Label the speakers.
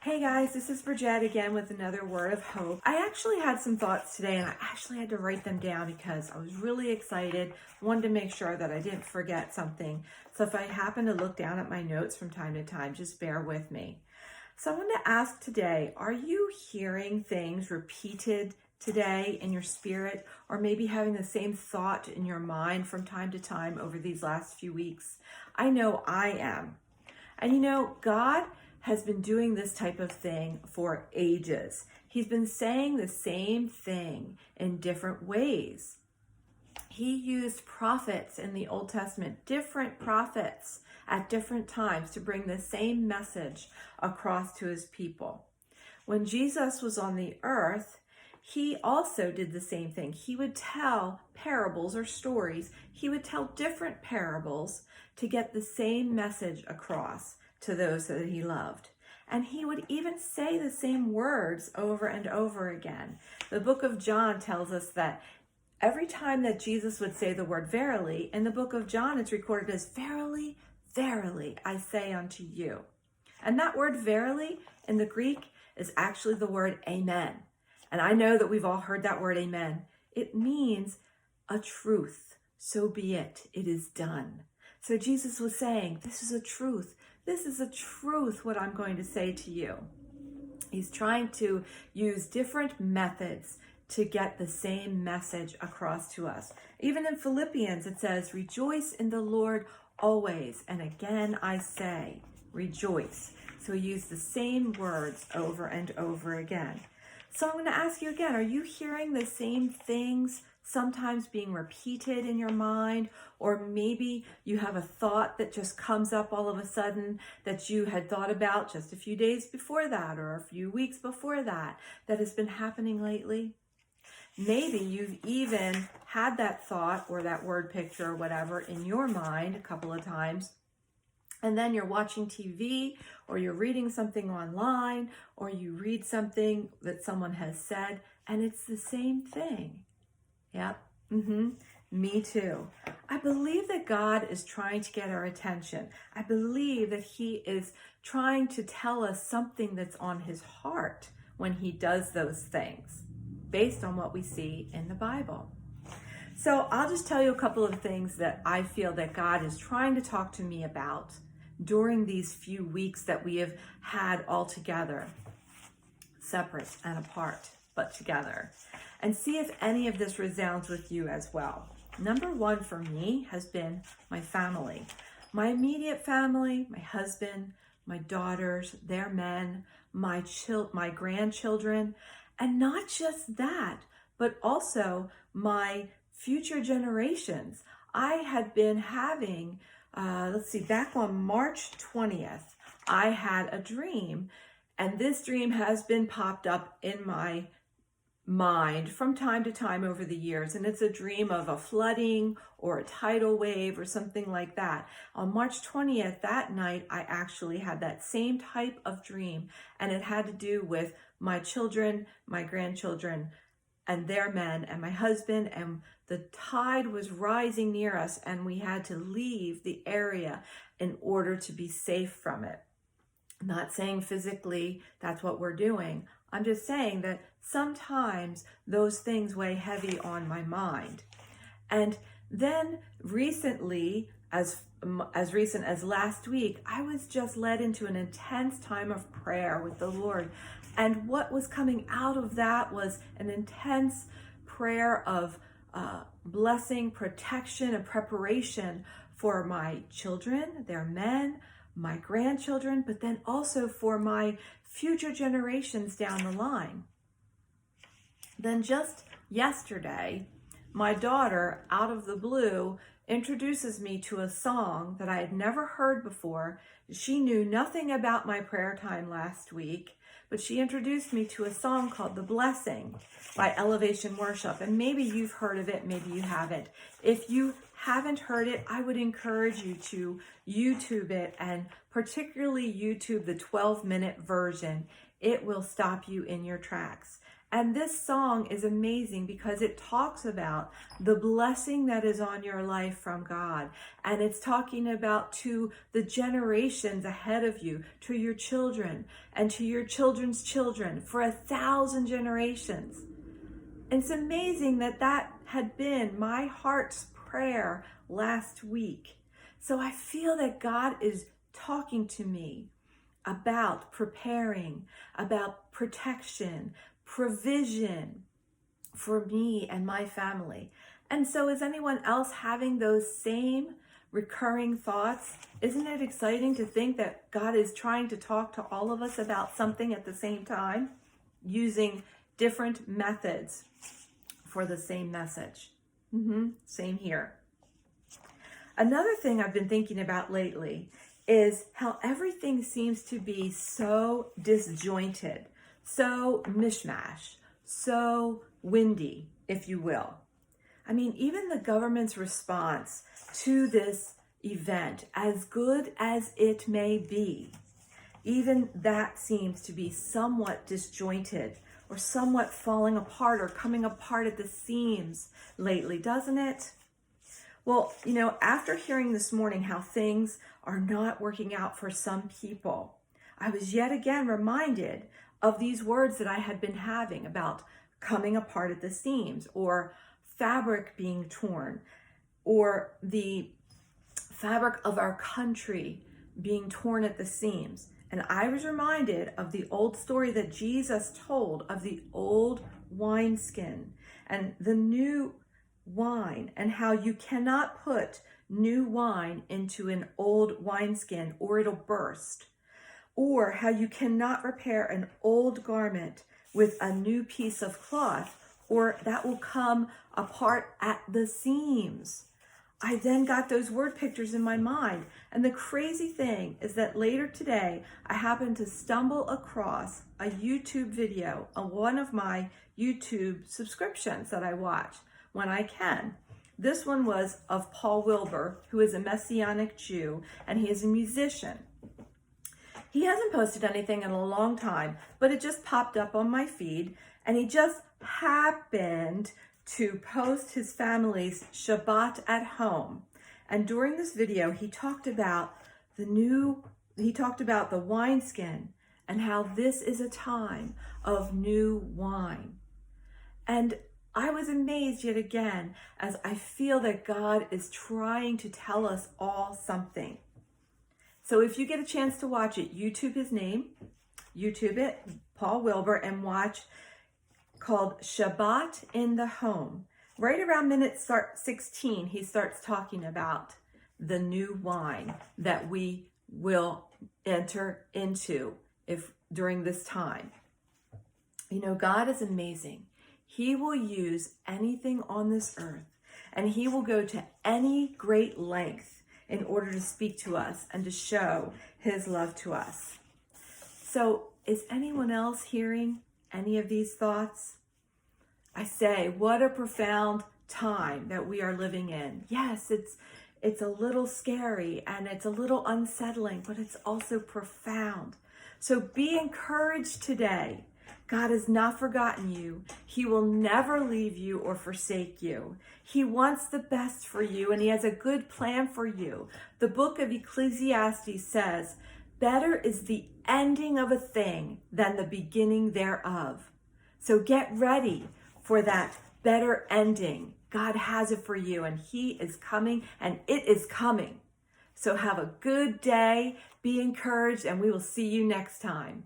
Speaker 1: Hey guys, this is Bridget again with another word of hope. I actually had some thoughts today and I actually had to write them down because I was really excited, wanted to make sure that I didn't forget something. So if I happen to look down at my notes from time to time, just bear with me. So I want to ask today, are you hearing things repeated today in your spirit, or maybe having the same thought in your mind from time to time over these last few weeks? I know I am. And God has been doing this type of thing for ages. He's been saying the same thing in different ways. He used prophets in the Old Testament, different prophets at different times to bring the same message across to his people. When Jesus was on the earth, he also did the same thing. He would tell parables or stories. He would tell different parables to get the same message across to those that he loved. And he would even say the same words over and over again. The book of John tells us that every time that Jesus would say the word verily, in the book of John, it's recorded as verily, verily, I say unto you. And that word verily in the Greek is actually the word amen. And I know that we've all heard that word amen. It means a truth. So be it. It is done. So Jesus was saying, this is a truth. This is a truth, what I'm going to say to you. He's trying to use different methods to get the same message across to us. Even in Philippians, it says, rejoice in the Lord always. And again, I say, rejoice. So he used the same words over and over again. So I'm going to ask you again, are you hearing the same things sometimes being repeated in your mind? Or maybe you have a thought that just comes up all of a sudden that you had thought about just a few days before that or a few weeks before that has been happening lately. Maybe you've even had that thought or that word picture or whatever in your mind a couple of times. And then you're watching TV or you're reading something online or you read something that someone has said and it's the same thing. Yep. Me too. I believe that God is trying to get our attention. I believe that he is trying to tell us something that's on his heart when he does those things based on what we see in the Bible. So I'll just tell you a couple of things that I feel that God is trying to talk to me about during these few weeks that we have had all together, separate and apart, but together, and see if any of this resounds with you as well. Number one for me has been my family, my immediate family, my husband, my daughters, their men, my grandchildren, and not just that, but also my future generations. I had been having, back on March 20th, I had a dream, and this dream has been popped up in my mind from time to time over the years, and it's a dream of a flooding or a tidal wave or something like that. On March 20th, that night, I actually had that same type of dream, and it had to do with my children, my grandchildren, and their men, and my husband, and the tide was rising near us, and we had to leave the area in order to be safe from it. I'm not saying physically that's what we're doing. I'm just saying that sometimes those things weigh heavy on my mind. And then recently, as recent as last week, I was just led into an intense time of prayer with the Lord. And what was coming out of that was an intense prayer of blessing, protection, and preparation for my children, their men, my grandchildren, but then also for my future generations down the line. Then just yesterday, my daughter, out of the blue, introduces me to a song that I had never heard before. She knew nothing about my prayer time last week, but she introduced me to a song called The Blessing by Elevation Worship. And maybe you've heard of it, maybe you haven't. If you haven't heard it, I would encourage you to YouTube it, and particularly YouTube the 12-minute version. It will stop you in your tracks. And this song is amazing because it talks about the blessing that is on your life from God. And it's talking about to the generations ahead of you, to your children and to your children's children for 1,000 generations. It's amazing that that had been my heart's prayer last week. So I feel that God is talking to me about preparing, about protection, provision for me and my family. And so is anyone else having those same recurring thoughts? Isn't it exciting to think that God is trying to talk to all of us about something at the same time, using different methods for the same message? Same here. Another thing I've been thinking about lately is how everything seems to be so disjointed, so mishmash, so windy, if you will. I mean, even the government's response to this event, as good as it may be, even that seems to be somewhat disjointed or somewhat falling apart or coming apart at the seams lately, doesn't it? Well, after hearing this morning how things are not working out for some people, I was yet again reminded of these words that I had been having about coming apart at the seams, or fabric being torn, or the fabric of our country being torn at the seams. And I was reminded of the old story that Jesus told of the old wineskin and the new wine, and how you cannot put new wine into an old wineskin or it'll burst, or how you cannot repair an old garment with a new piece of cloth, or that will come apart at the seams. I then got those word pictures in my mind. And the crazy thing is that later today, I happened to stumble across a YouTube video on one of my YouTube subscriptions that I watch when I can. This one was of Paul Wilbur, who is a Messianic Jew, and he is a musician. He hasn't posted anything in a long time, but it just popped up on my feed, and he just happened to post his family's Shabbat at home. And during this video, he talked about the wineskin and how this is a time of new wine. And I was amazed yet again, as I feel that God is trying to tell us all something. So if you get a chance to watch it, YouTube his name, YouTube it, Paul Wilbur, and watch, called Shabbat in the Home. Right around minute 16, he starts talking about the new wine that we will enter into during this time. God is amazing. He will use anything on this earth, and he will go to any great length in order to speak to us and to show his love to us. So is anyone else hearing any of these thoughts? I say, what a profound time that we are living in. Yes, it's a little scary and it's a little unsettling, but it's also profound. So be encouraged today. God has not forgotten you. He will never leave you or forsake you. He wants the best for you, and he has a good plan for you. The book of Ecclesiastes says, better is the ending of a thing than the beginning thereof. So get ready for that better ending. God has it for you, and he is coming, and it is coming. So have a good day, be encouraged, and we will see you next time.